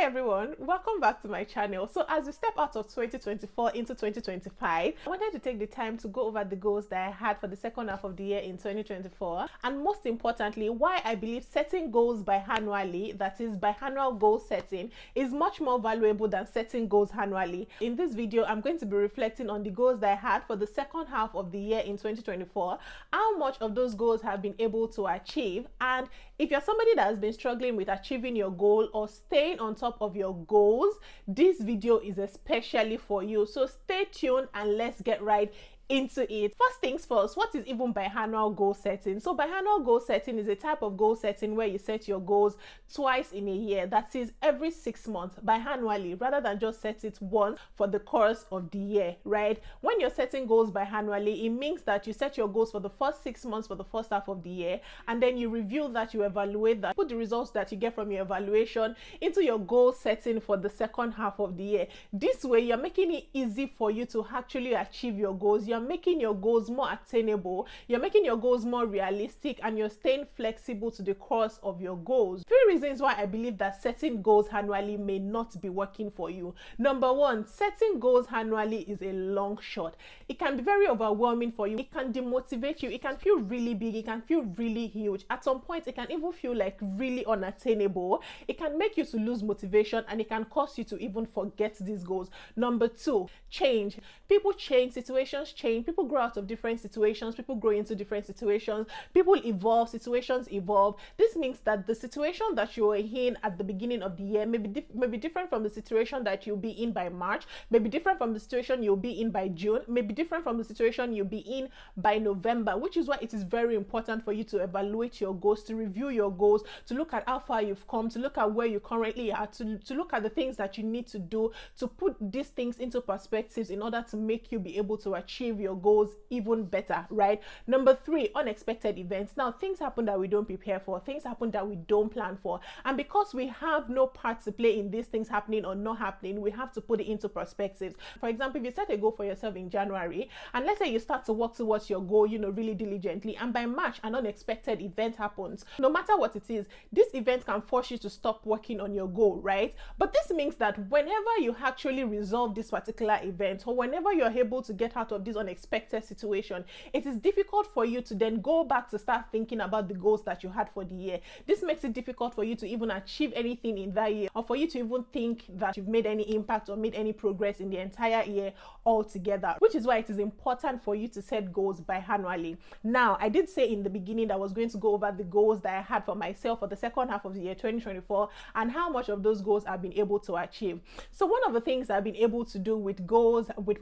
everyone, welcome back to my channel. So as we step out of 2024 into 2025, I wanted to take the time to go over the goals that I had for the second half of the year in 2024, and most importantly, why I believe setting goals biannually, that is biannual goal setting, is much more valuable than setting goals annually. In this video, I'm going to be reflecting on the goals that I had for the second half of the year in 2024, how much of those goals have been able to achieve, and if you're somebody that has been struggling with achieving your goal or staying on top of your goals, this video is especially for you. So stay tuned and let's get right into it. First things first, what is even biannual goal setting? So biannual goal setting is a type of goal setting where you set your goals twice in a year, that is every 6 months, biannually, rather than just set it once for the course of the year, right? When you're setting goals biannually, it means that you set your goals for the first 6 months for the first half of the year, and then you review that, you evaluate that, put the results that you get from your evaluation into your goal setting for the second half of the year. This way, you're making it easy for you to actually achieve your goals. You're making your goals more attainable, you're making your goals more realistic, and you're staying flexible to the course of your goals. 3 reasons why I believe that setting goals annually may not be working for you. Number one, setting goals annually is a long shot. It can be very overwhelming for you. It can demotivate you. It can feel really big. It can feel really huge. At some point, it can even feel like really unattainable. It can make you to lose motivation, and it can cause you to even forget these goals. Number two, change. People change, situations change, people grow out of different situations, people grow into different situations, people evolve, situations evolve. This means that the situation that you were in at the beginning of the year may be different from the situation that you'll be in by March, may be different from the situation you'll be in by June, may be different from the situation you'll be in by November, which is why it is very important for you to evaluate your goals, to review your goals, to look at how far you've come, to look at where you currently are, to look at the things that you need to do to put these things into perspectives in order to make you be able to achieve your goals even better, right? Number three, unexpected events. Now, things happen that we don't prepare for, things happen that we don't plan for, and because we have no part to play in these things happening or not happening, we have to put it into perspectives. For example, if you set a goal for yourself in January, and let's say you start to work towards your goal, really diligently, and by March an unexpected event happens, no matter what it is, this event can force you to stop working on your goal, right? But this means that whenever you actually resolve this particular event, or whenever you're able to get out of this unexpected situation, it is difficult for you to then go back to start thinking about the goals that you had for the year. This makes it difficult for you to even achieve anything in that year, or for you to even think that you've made any impact or made any progress in the entire year altogether, which is why it is important for you to set goals biannually. Now, I did say in the beginning that I was going to go over the goals that I had for myself for the second half of the year 2024 and how much of those goals I've been able to achieve. So one of the things I've been able to do with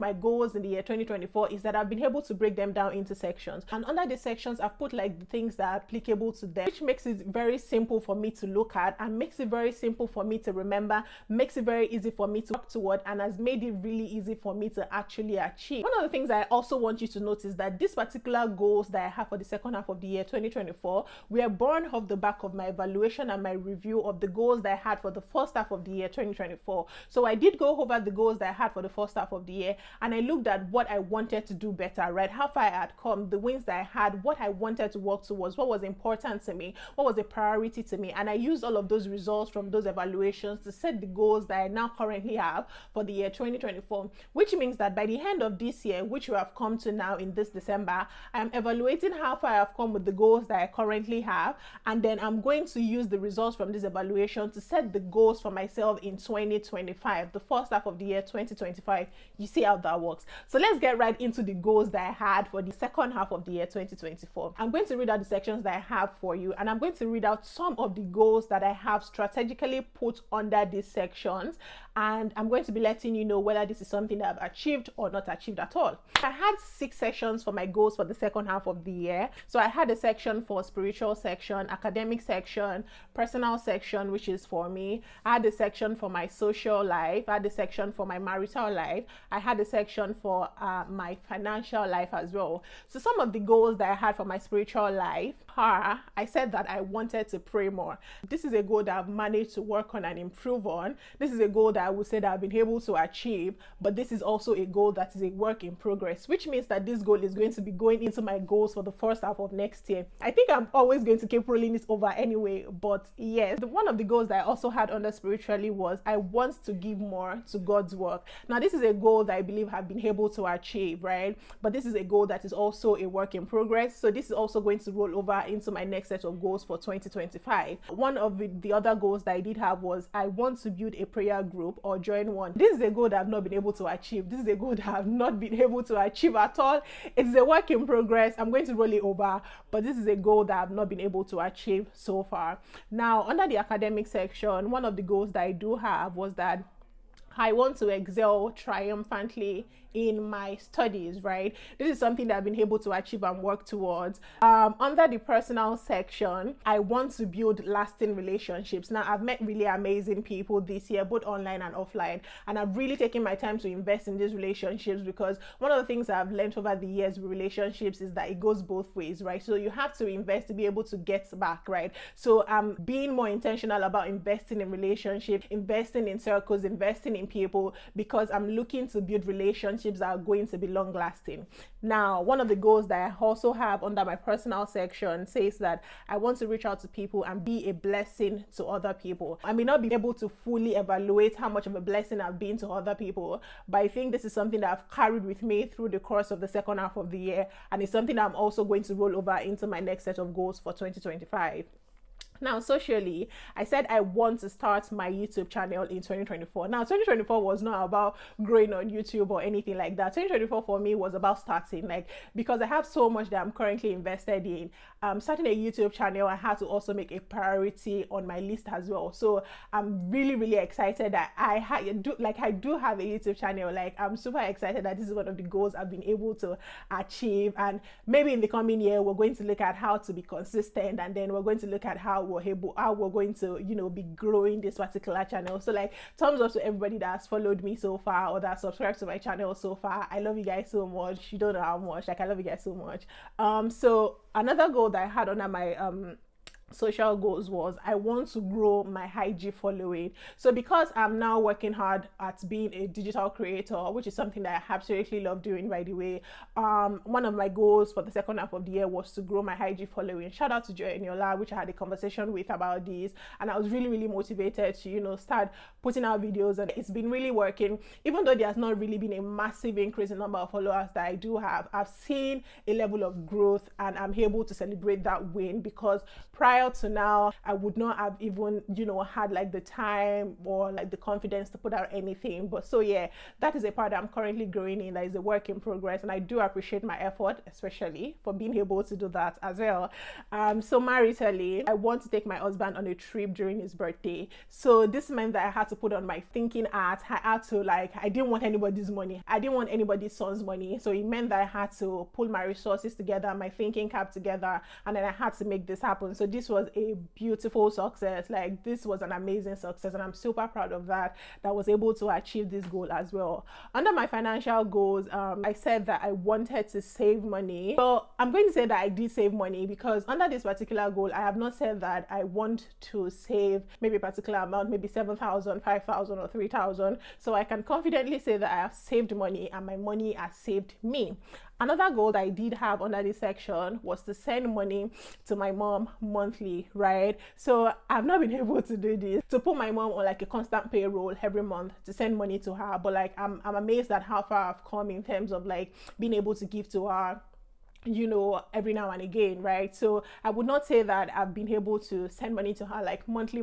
my goals in the year 2024 is that I've been able to break them down into sections, and under the sections I've put like the things that are applicable to them, which makes it very simple for me to look at, and makes it very simple for me to remember, makes it very easy for me to work toward, and has made it really easy for me to actually achieve. One of the things I also want you to notice that these particular goals that I have for the second half of the year 2024 were born off the back of my evaluation and my review of the goals that I had for the first half of the year 2024. So I did go over the goals that I had for the first half of the year, and I looked at what I wanted to do better, right? How far I had come, the wins that I had, what I wanted to work towards, what was important to me, what was a priority to me, and I used all of those results from those evaluations to set the goals that I now currently have for the year 2024, which means that by the end of this year, which we have come to now in this December, I'm evaluating how far I've come with the goals that I currently have, and then I'm going to use the results from this evaluation to set the goals for myself in 2025, the first half of the year 2025. You see how that works. So let's get right into the goals that I had for the second half of the year 2024. I'm going to read out the sections that I have for you, and I'm going to read out some of the goals that I have strategically put under these sections, and I'm going to be letting you know whether this is something that I've achieved or not achieved at all. I had 6 sections for my goals for the second half of the year. So I had a section for spiritual section, academic section, personal section, which is for me. I had a section for my social life. I had a section for my marital life. I had a section for my financial life as well. So some of the goals that I had for my spiritual life are, I said that I wanted to pray more. This is a goal that I've managed to work on and improve on. This is a goal that I would say that I've been able to achieve, but this is also a goal that is a work in progress, which means that this goal is going to be going into my goals for the first half of next year. I think I'm always going to keep rolling this over anyway, but yes, one of the goals that I also had under spiritually was I want to give more to God's work. Now, this is a goal that I believe I've been able to achieve, right? But this is a goal that is also a work in progress. So this is also going to roll over into my next set of goals for 2025. One of the other goals that I did have was I want to build a prayer group or join one. This is a goal that I've not been able to achieve. This is a goal that I've not been able to achieve at all. It's a work in progress. I'm going to roll it over, but this is a goal that I've not been able to achieve so far. Now, under the academic section, one of the goals that I do have was that I want to excel triumphantly in my studies, right? This is something that I've been able to achieve and work towards. Under the personal section, I want to build lasting relationships. Now, I've met really amazing people this year, both online and offline, and I've really taken my time to invest in these relationships, because one of the things I've learned over the years with relationships is that it goes both ways, right? So you have to invest to be able to get back, right? So I'm being more intentional about investing in relationships, investing in circles, investing in people, because I'm looking to build relationships that are going to be long lasting. Now, one of the goals that I also have under my personal section says that I want to reach out to people and be a blessing to other people. I may not be able to fully evaluate how much of a blessing I've been to other people, but I think this is something that I've carried with me through the course of the second half of the year, and it's something that I'm also going to roll over into my next set of goals for 2025. Now, socially, I said I want to start my YouTube channel in 2024. Now, 2024 was not about growing on YouTube or anything like that. 2024 for me was about starting, like, because I have so much that I'm currently invested in. Starting a YouTube channel, I had to also make a priority on my list as well. So I'm really, really excited that I do have a YouTube channel. Like, I'm super excited that this is one of the goals I've been able to achieve. And maybe in the coming year, we're going to look at how to be consistent, and then we're going to look at how we're going to, be growing this particular channel. So, like, thumbs up to everybody that has followed me so far or that subscribed to my channel so far. I love you guys so much. You don't know how much. Like, I love you guys so much. So another goal that I had under my social goals was I want to grow my IG following. So because I'm now working hard at being a digital creator, which is something that I absolutely love doing, by the way, one of my goals for the second half of the year was to grow my IG following. Shout out to Joy Eniola, which I had a conversation with about this, and I was really, really motivated to start putting out videos, and it's been really working. Even though there's not really been a massive increase in number of followers that I do have, I've seen a level of growth, and I'm able to celebrate that win, because prior to now, I would not have even, had like the time or like the confidence to put out anything. But so yeah, that is a part that I'm currently growing in. That is a work in progress, and I do appreciate my effort, especially for being able to do that as well. So maritally, I want to take my husband on a trip during his birthday. So this meant that I had to put on my thinking hat. I had to, I didn't want anybody's money. I didn't want anybody's son's money. So it meant that I had to pull my resources together, my thinking cap together, and then I had to make this happen. So this was a beautiful success. Like, this was an amazing success, and I'm super proud of that I was able to achieve this goal as well. Under my financial goals, I said that I wanted to save money. So I'm going to say that I did save money, because under this particular goal, I have not said that I want to save maybe a particular amount, maybe 7,000, 5,000 or 3,000. So I can confidently say that I have saved money, and my money has saved me. Another goal that I did have under this section was to send money to my mom monthly, right? So I've not been able to do this, to put my mom on like a constant payroll every month to send money to her. But like, I'm amazed at how far I've come in terms of like being able to give to her, every now and again, right? So I would not say that I've been able to send money to her like monthly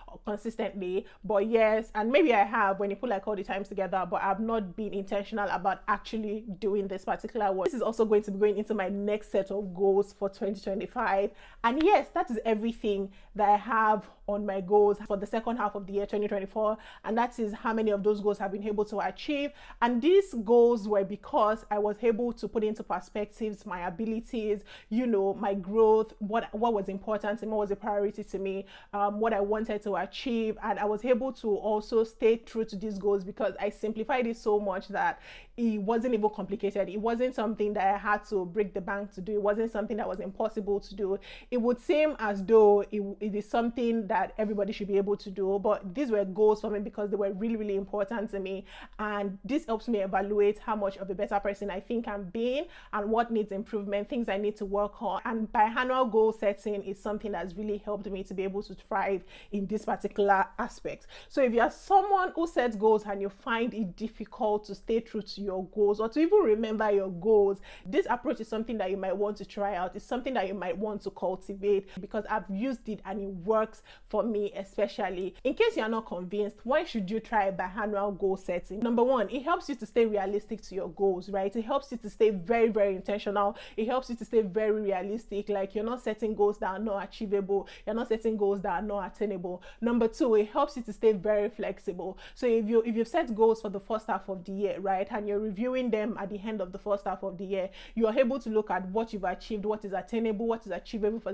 or consistently, but yes, and maybe I have when you put like all the times together, but I've not been intentional about actually doing this particular work. This is also going to be going into my next set of goals for 2025. And yes, that is everything that I have on my goals for the second half of the year 2024, and that is how many of those goals I've been able to achieve. And these goals were because I was able to put into perspective skills, my abilities, you know, my growth, what was important and what was a priority to me, what I wanted to achieve. And I was able to also stay true to these goals because I simplified it so much that it wasn't even complicated. It wasn't something that I had to break the bank to do. It wasn't something that was impossible to do. It would seem as though it is something that everybody should be able to do, but these were goals for me because they were really, really important to me. And this helps me evaluate how much of a better person I think I'm being and what needs improvement, things I need to work on. And biannual goal setting is something that's really helped me to be able to thrive in this particular aspect. So if you're someone who sets goals and you find it difficult to stay true to your goals or to even remember your goals, this approach is something that you might want to try out. It's something that you might want to cultivate because I've used it and it works for me especially. In case you're not convinced, why should you try biannual goal setting? Number one, it helps you to stay realistic to your goals, right? It helps you to stay very, very intentional. It helps you to stay very realistic. Like, you're not setting goals that are not achievable. You're not setting goals that are not attainable. Number two, it helps you to stay very flexible. So if you've set goals for the first half of the year, right, and you're reviewing them at the end of the first half of the year, you're able to look at what you've achieved, what is attainable, what is achievable for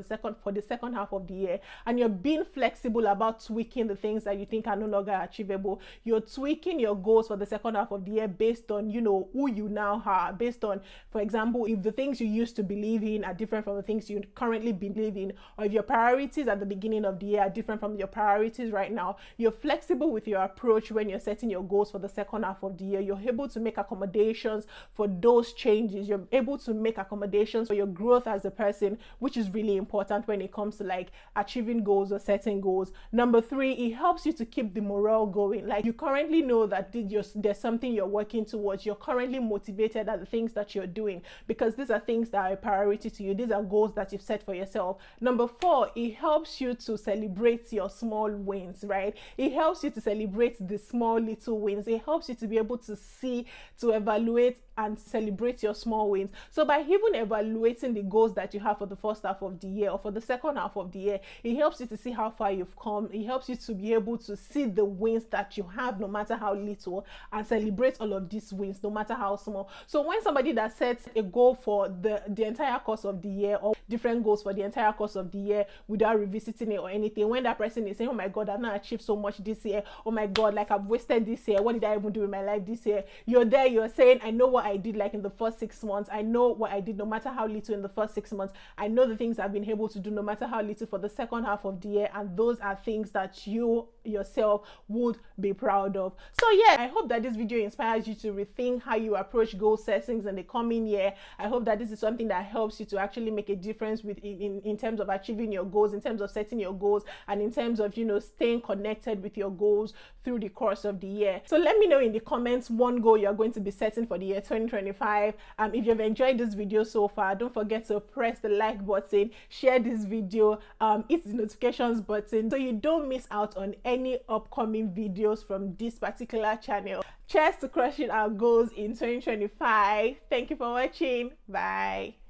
the second half of the year, and you're being flexible about tweaking the things that you think are no longer achievable. You're tweaking your goals for the second half of the year based on, you know, who you now are, based on, for example, if the things you used to believe in are different from the things you currently believe in, or if your priorities at the beginning of the year are different from your priorities right now. You're flexible with your approach when you're setting your goals for the second half of the year. You're able to make accommodations for those changes. You're able to make accommodations for your growth as a person, which is really important when it comes to like achieving goals or setting goals. Number three, it helps you to keep the morale going. Like, you currently know that there's something you're working towards. You're currently motivated at the things that you're doing because these are things that are a priority to you. These are goals that you've set for yourself. Number four, it helps you to celebrate your small wins, right? It helps you to celebrate the small little wins. It helps you to be able to see, to evaluate and celebrate your small wins. So by even evaluating the goals that you have for the first half of the year or for the second half of the year, it helps you to see how far you've come. It helps you to be able to see the wins that you have, no matter how little, and celebrate all of these wins, no matter how small. So when somebody that sets a goal for the entire course of the year, or different goals for the entire course of the year without revisiting it or anything, when that person is saying, oh my God, I've not achieved so much this year, oh my God, like I've wasted this year, what did I even do in my life this year? You're there, you're saying, I know what I did like in the first 6 months. I know what I did no matter how little in the first 6 months. I know the things I've been able to do no matter how little for the second half of the year, and those are things that you yourself would be proud of. So yeah, I hope that this video inspires you to rethink how you approach goal settings in the coming year. I hope that this is something that helps you to actually make a difference with in terms of achieving your goals, in terms of setting your goals, and in terms of, you know, staying connected with your goals through the course of the year. So let me know in the comments one goal you're going to be setting for the year 2025. If you've enjoyed this video so far, don't forget to press the like button, share this video, hit the notifications button so you don't miss out on any upcoming videos from this particular channel. Cheers to crushing our goals in 2025. Thank you for watching. Bye.